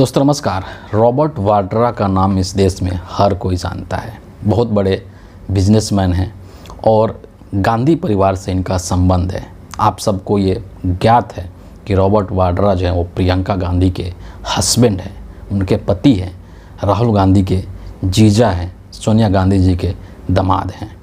दोस्तों नमस्कार। रॉबर्ट वाड्रा का नाम इस देश में हर कोई जानता है। बहुत बड़े बिजनेसमैन हैं और गांधी परिवार से इनका संबंध है। आप सबको ये ज्ञात है कि रॉबर्ट वाड्रा जो है वो प्रियंका गांधी के हस्बैंड हैं, उनके पति हैं, राहुल गांधी के जीजा हैं, सोनिया गांधी जी के दामाद हैं।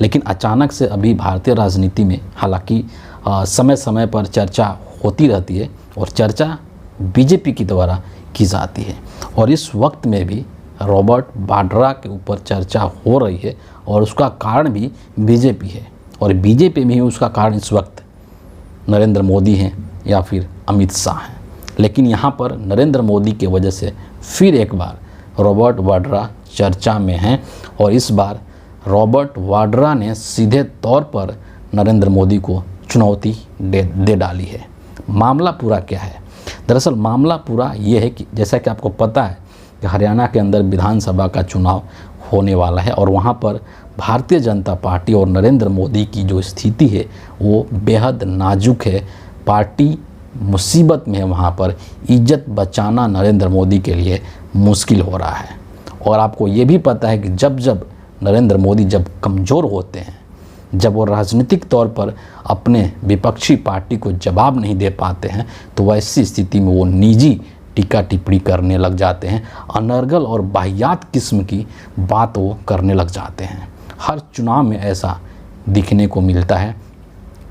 लेकिन अचानक से अभी भारतीय राजनीति में हालांकि समय समय पर चर्चा होती रहती है और चर्चा बीजेपी के द्वारा की जाती है और इस वक्त में भी रॉबर्ट वाड्रा के ऊपर चर्चा हो रही है और उसका कारण भी बीजेपी है और बीजेपी में ही उसका कारण इस वक्त नरेंद्र मोदी हैं या फिर अमित शाह हैं। लेकिन यहाँ पर नरेंद्र मोदी की वजह से फिर एक बार रॉबर्ट वाड्रा चर्चा में हैं और इस बार रॉबर्ट वाड्रा ने सीधे तौर पर नरेंद्र मोदी को चुनौती दे डाली है। मामला पूरा क्या है? दरअसल मामला पूरा ये है कि जैसा कि आपको पता है कि हरियाणा के अंदर विधानसभा का चुनाव होने वाला है और वहाँ पर भारतीय जनता पार्टी और नरेंद्र मोदी की जो स्थिति है वो बेहद नाजुक है। पार्टी मुसीबत में है, वहाँ पर इज्जत बचाना नरेंद्र मोदी के लिए मुश्किल हो रहा है। और आपको ये भी पता है कि जब नरेंद्र मोदी जब कमज़ोर होते हैं, जब वो राजनीतिक तौर पर अपने विपक्षी पार्टी को जवाब नहीं दे पाते हैं, तो वैसी स्थिति में वो निजी टीका टिप्पणी करने लग जाते हैं। अनर्गल और वाहियात किस्म की बात वो करने लग जाते हैं। हर चुनाव में ऐसा दिखने को मिलता है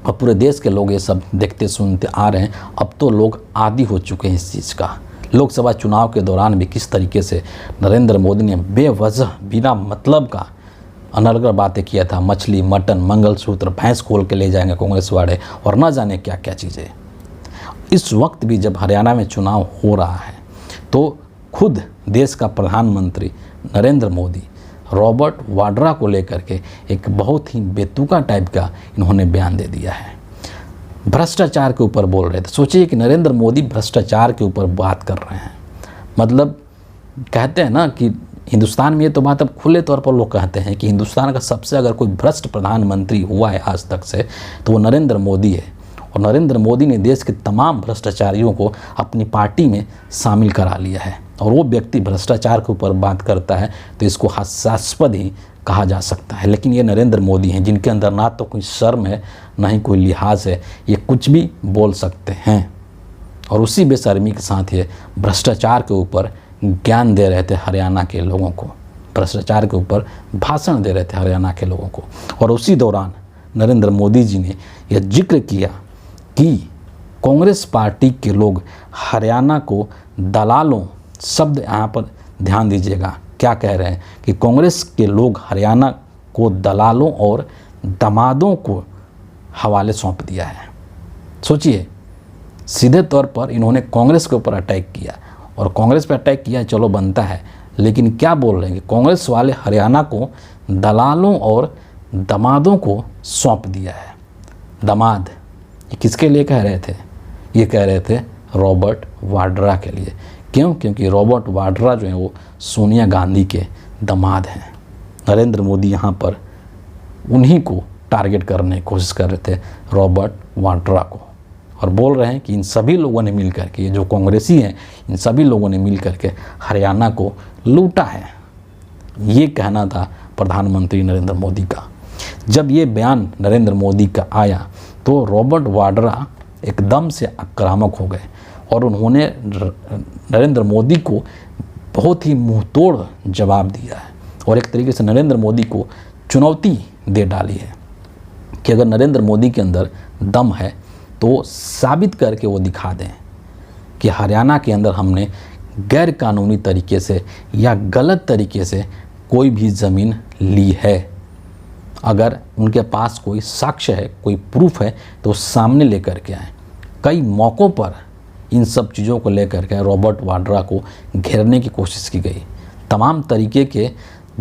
और पूरे देश के लोग ये सब देखते सुनते आ रहे हैं। अब तो लोग आदी हो चुके हैं इस चीज़ का। लोकसभा चुनाव के दौरान भी किस तरीके से नरेंद्र मोदी ने बेवजह बिना मतलब का अनर्गल बातें किया था। मछली, मटन, मंगलसूत्र, भैंस खोल के ले जाएंगे कांग्रेस वाले और न जाने क्या क्या चीज़ें। इस वक्त भी जब हरियाणा में चुनाव हो रहा है तो खुद देश का प्रधानमंत्री नरेंद्र मोदी रॉबर्ट वाड्रा को लेकर के एक बहुत ही बेतुका टाइप का इन्होंने बयान दे दिया है। भ्रष्टाचार के ऊपर बोल रहे थे। सोचिए कि नरेंद्र मोदी भ्रष्टाचार के ऊपर बात कर रहे हैं। मतलब कहते हैं ना कि हिंदुस्तान में ये तो बात अब खुले तौर पर लोग कहते हैं कि हिंदुस्तान का सबसे अगर कोई भ्रष्ट प्रधानमंत्री हुआ है आज तक से तो वो नरेंद्र मोदी है। और नरेंद्र मोदी ने देश के तमाम भ्रष्टाचारियों को अपनी पार्टी में शामिल करा लिया है और वो व्यक्ति भ्रष्टाचार के ऊपर बात करता है तो इसको हास्यास्पद ही कहा जा सकता है। लेकिन ये नरेंद्र मोदी हैं जिनके अंदर ना तो कोई शर्म है ना ही कोई लिहाज है। ये कुछ भी बोल सकते हैं और उसी बेशर्मी के साथ ये भ्रष्टाचार के ऊपर ज्ञान दे रहे थे हरियाणा के लोगों को, भ्रष्टाचार के ऊपर भाषण दे रहे थे हरियाणा के लोगों को। और उसी दौरान नरेंद्र मोदी जी ने यह जिक्र किया कि कांग्रेस पार्टी के लोग हरियाणा को दलालों, शब्द यहाँ पर ध्यान दीजिएगा क्या कह रहे हैं कि कांग्रेस के लोग हरियाणा को दलालों और दामादों को हवाले सौंप दिया है। सोचिए, सीधे तौर पर इन्होंने कांग्रेस के ऊपर अटैक किया और कांग्रेस पे अटैक किया, चलो बनता है। लेकिन क्या बोल रहे हैं कि कांग्रेस वाले हरियाणा को दलालों और दामादों को सौंप दिया है। दामाद ये किसके लिए कह रहे थे? ये कह रहे थे रॉबर्ट वाड्रा के लिए। क्यों? क्योंकि रॉबर्ट वाड्रा जो है वो सोनिया गांधी के दामाद हैं। नरेंद्र मोदी यहाँ पर उन्हीं को टारगेट करने की कोशिश कर रहे थे, रॉबर्ट वाड्रा को, और बोल रहे हैं कि इन सभी लोगों ने मिल करके, ये जो कांग्रेसी हैं, इन सभी लोगों ने मिल करके हरियाणा को लूटा है। ये कहना था प्रधानमंत्री नरेंद्र मोदी का। जब ये बयान नरेंद्र मोदी का आया तो रॉबर्ट वाड्रा एकदम से आक्रामक हो गए और उन्होंने नरेंद्र मोदी को बहुत ही मुंहतोड़ जवाब दिया है और एक तरीके से नरेंद्र मोदी को चुनौती दे डाली है कि अगर नरेंद्र मोदी के अंदर दम है तो साबित करके वो दिखा दें कि हरियाणा के अंदर हमने गैर कानूनी तरीके से या गलत तरीके से कोई भी ज़मीन ली है। अगर उनके पास कोई साक्ष्य है, कोई प्रूफ है तो सामने लेकर के आए। कई मौक़ों पर इन सब चीज़ों को लेकर के रॉबर्ट वाड्रा को घेरने की कोशिश की गई। तमाम तरीके के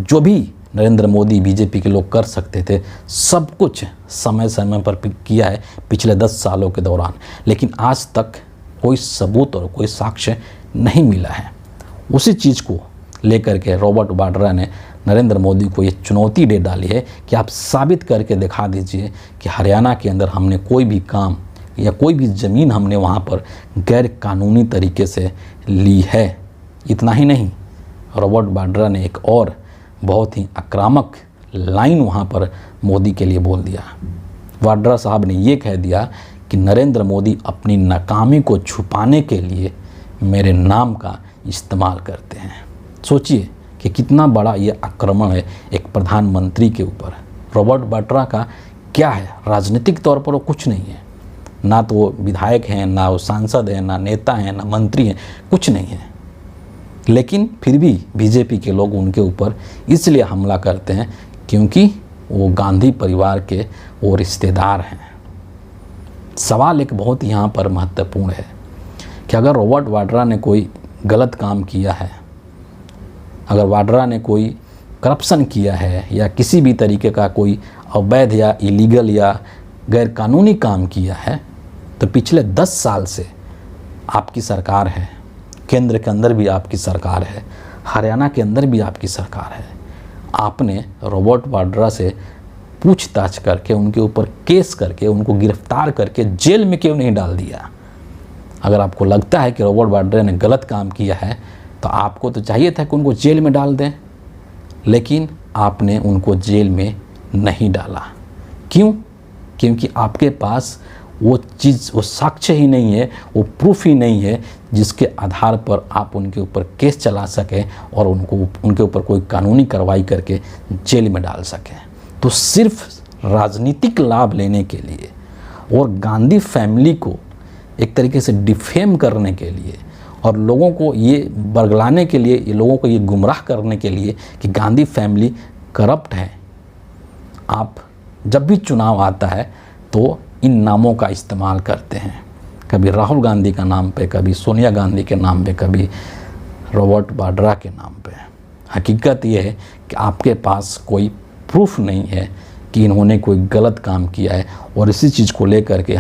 जो भी नरेंद्र मोदी बीजेपी के लोग कर सकते थे सब कुछ समय समय पर किया है पिछले 10 सालों के दौरान। लेकिन आज तक कोई सबूत और कोई साक्ष्य नहीं मिला है। उसी चीज़ को लेकर के रॉबर्ट वाड्रा ने नरेंद्र मोदी को ये चुनौती दे डाली है कि आप साबित करके दिखा दीजिए कि हरियाणा के अंदर हमने कोई भी काम या कोई भी ज़मीन हमने वहाँ पर गैर कानूनी तरीके से ली है। इतना ही नहीं, रॉबर्ट वाड्रा ने एक और बहुत ही आक्रामक लाइन वहाँ पर मोदी के लिए बोल दिया। वाड्रा साहब ने ये कह दिया कि नरेंद्र मोदी अपनी नाकामी को छुपाने के लिए मेरे नाम का इस्तेमाल करते हैं। सोचिए कि कितना बड़ा ये आक्रमण है एक प्रधानमंत्री के ऊपर। रॉबर्ट वाड्रा का क्या है, राजनीतिक तौर पर वो कुछ नहीं है, ना तो वो विधायक हैं, ना वो सांसद हैं, ना नेता हैं, ना मंत्री हैं, कुछ नहीं है। लेकिन फिर भी बीजेपी के लोग उनके ऊपर इसलिए हमला करते हैं क्योंकि वो गांधी परिवार के वो रिश्तेदार हैं। सवाल एक बहुत यहाँ पर महत्वपूर्ण है कि अगर रॉबर्ट वाड्रा ने कोई गलत काम किया है, अगर वाड्रा ने कोई करप्शन किया है या किसी भी तरीके का कोई अवैध या इलीगल या गैर कानूनी काम किया है, तो पिछले 10 साल से आपकी सरकार है, केंद्र के अंदर भी आपकी सरकार है, हरियाणा के अंदर भी आपकी सरकार है। आपने रॉबर्ट वाड्रा से पूछताछ करके उनके ऊपर केस करके उनको गिरफ्तार करके जेल में क्यों नहीं डाल दिया? अगर आपको लगता है कि रॉबर्ट वाड्रा ने गलत काम किया है तो आपको तो चाहिए था कि उनको जेल में डाल दें, लेकिन आपने उनको जेल में नहीं डाला। क्यों? क्योंकि आपके पास वो चीज़, वो साक्ष्य ही नहीं है, वो प्रूफ ही नहीं है जिसके आधार पर आप उनके ऊपर केस चला सकें और उनके ऊपर कोई कानूनी कार्रवाई करके जेल में डाल सकें। तो सिर्फ राजनीतिक लाभ लेने के लिए और गांधी फैमिली को एक तरीके से डिफेम करने के लिए और लोगों को ये बरगलाने के लिए, ये लोगों को ये गुमराह करने के लिए कि गांधी फैमिली करप्ट है, आप जब भी चुनाव आता है तो इन नामों का इस्तेमाल करते हैं। कभी राहुल गांधी का नाम पे, कभी सोनिया गांधी के नाम पे, कभी रॉबर्ट वाड्रा के नाम पे। हकीकत ये है कि आपके पास कोई प्रूफ नहीं है कि इन्होंने कोई गलत काम किया है और इसी चीज़ को लेकर के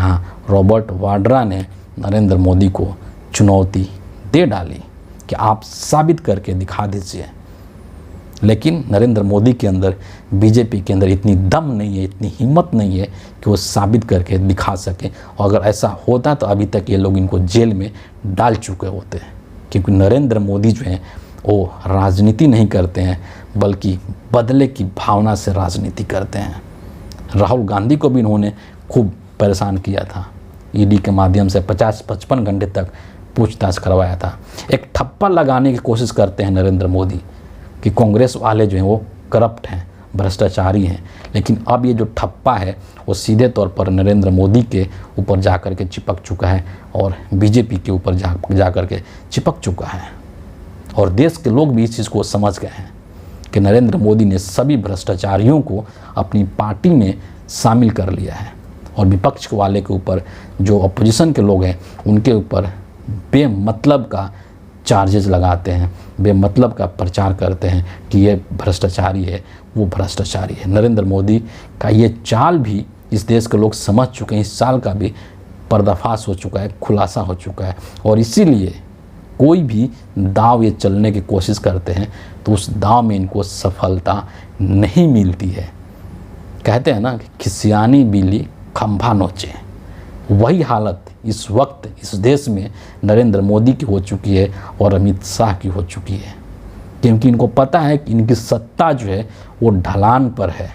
रॉबर्ट वाड्रा ने नरेंद्र मोदी को चुनौती दे डाली कि आप साबित करके दिखा दीजिए। लेकिन नरेंद्र मोदी के अंदर, बीजेपी के अंदर इतनी दम नहीं है, इतनी हिम्मत नहीं है कि वो साबित करके दिखा सके। और अगर ऐसा होता तो अभी तक ये लोग इनको जेल में डाल चुके होते हैं, क्योंकि नरेंद्र मोदी जो हैं वो राजनीति नहीं करते हैं बल्कि बदले की भावना से राजनीति करते हैं। राहुल गांधी को भी इन्होंने खूब परेशान किया था, ईडी के माध्यम से 50-55 घंटे तक पूछताछ करवाया था। एक ठप्पा लगाने की कोशिश करते हैं नरेंद्र मोदी कि कांग्रेस वाले जो हैं वो करप्ट हैं, भ्रष्टाचारी हैं, लेकिन अब ये जो ठप्पा है वो सीधे तौर पर नरेंद्र मोदी के ऊपर जा कर के चिपक चुका है और बीजेपी के ऊपर जा कर के चिपक चुका है। और देश के लोग भी इस चीज़ को समझ गए हैं कि नरेंद्र मोदी ने सभी भ्रष्टाचारियों को अपनी पार्टी में शामिल कर लिया है और विपक्ष वाले के ऊपर, जो अपोजिशन के लोग हैं, उनके ऊपर बेमतलब का चार्जेस लगाते हैं, बेमतलब का प्रचार करते हैं कि ये भ्रष्टाचारी है, वो भ्रष्टाचारी है। नरेंद्र मोदी का ये चाल भी इस देश के लोग समझ चुके हैं, इस चाल का भी पर्दाफाश हो चुका है, खुलासा हो चुका है। और इसीलिए कोई भी दाव ये चलने की कोशिश करते हैं तो उस दाव में इनको सफलता नहीं मिलती है। कहते हैं ना कि खिसियानी बिल्ली खंभा नोचे, वही हालत इस वक्त इस देश में नरेंद्र मोदी की हो चुकी है और अमित शाह की हो चुकी है, क्योंकि इनको पता है कि इनकी सत्ता जो है वो ढलान पर है।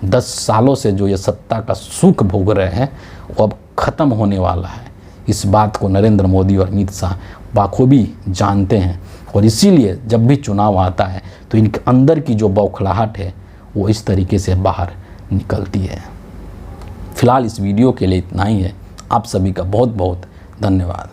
10 सालों से जो ये सत्ता का सुख भोग रहे हैं वो अब ख़त्म होने वाला है। इस बात को नरेंद्र मोदी और अमित शाह बाखूबी जानते हैं और इसीलिए जब भी चुनाव आता है तो इनके अंदर की जो बौखलाहट है वो इस तरीके से बाहर निकलती है। फिलहाल इस वीडियो के लिए इतना ही है। आप सभी का बहुत बहुत धन्यवाद।